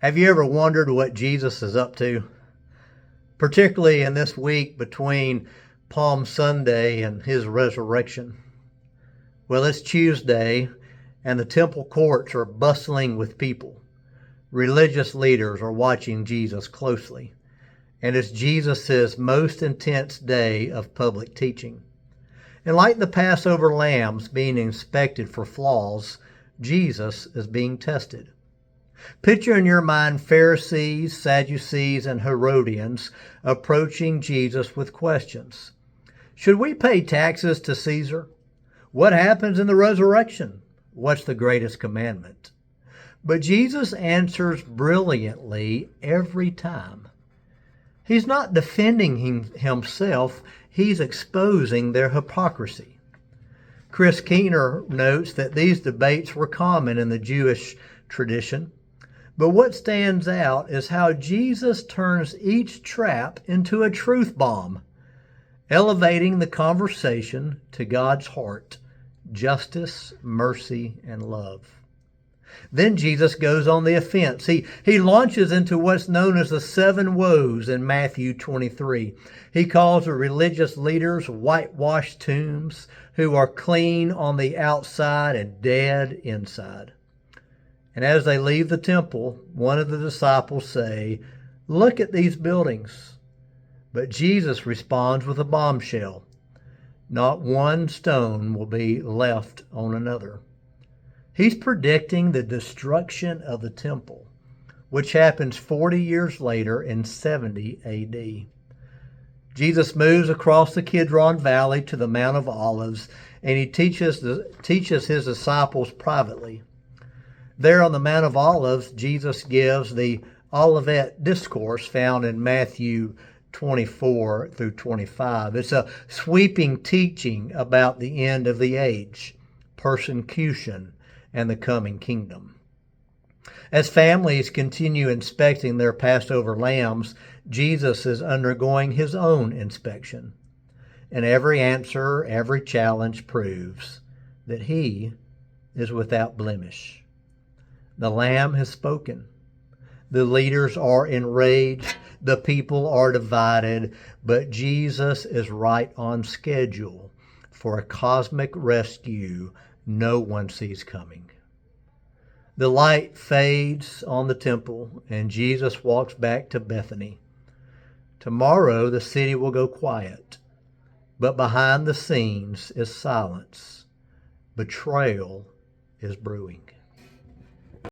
Have you ever wondered what Jesus is up to? Particularly in this week between Palm Sunday and his resurrection. Well, it's Tuesday, and the temple courts are bustling with people. Religious leaders are watching Jesus closely, and it's Jesus' most intense day of public teaching. And like the Passover lambs being inspected for flaws, Jesus is being tested. Picture in your mind Pharisees, Sadducees, and Herodians approaching Jesus with questions. Should we pay taxes to Caesar? What happens in the resurrection? What's the greatest commandment? But Jesus answers brilliantly every time. He's not defending himself, he's exposing their hypocrisy. Chris Keener notes that these debates were common in the Jewish tradition. But what stands out is how Jesus turns each trap into a truth bomb, elevating the conversation to God's heart, justice, mercy, and love. Then Jesus goes on the offense. He launches into what's known as the 7 woes in Matthew 23. He calls the religious leaders whitewashed tombs who are clean on the outside and dead inside. And as they leave the temple, one of the disciples say, "Look at these buildings." But Jesus responds with a bombshell. Not one stone will be left on another. He's predicting the destruction of the temple, which happens 40 years later in 70 AD. Jesus moves across the Kidron Valley to the Mount of Olives, and he teaches his disciples privately. There on the Mount of Olives, Jesus gives the Olivet Discourse found in Matthew 24 through 25. It's a sweeping teaching about the end of the age, persecution, and the coming kingdom. As families continue inspecting their Passover lambs, Jesus is undergoing his own inspection. And every answer, every challenge proves that he is without blemish. The Lamb has spoken. The leaders are enraged. The people are divided. But Jesus is right on schedule for a cosmic rescue no one sees coming. The light fades on the temple, and Jesus walks back to Bethany. Tomorrow the city will go quiet, but behind the scenes is silence. Betrayal is brewing.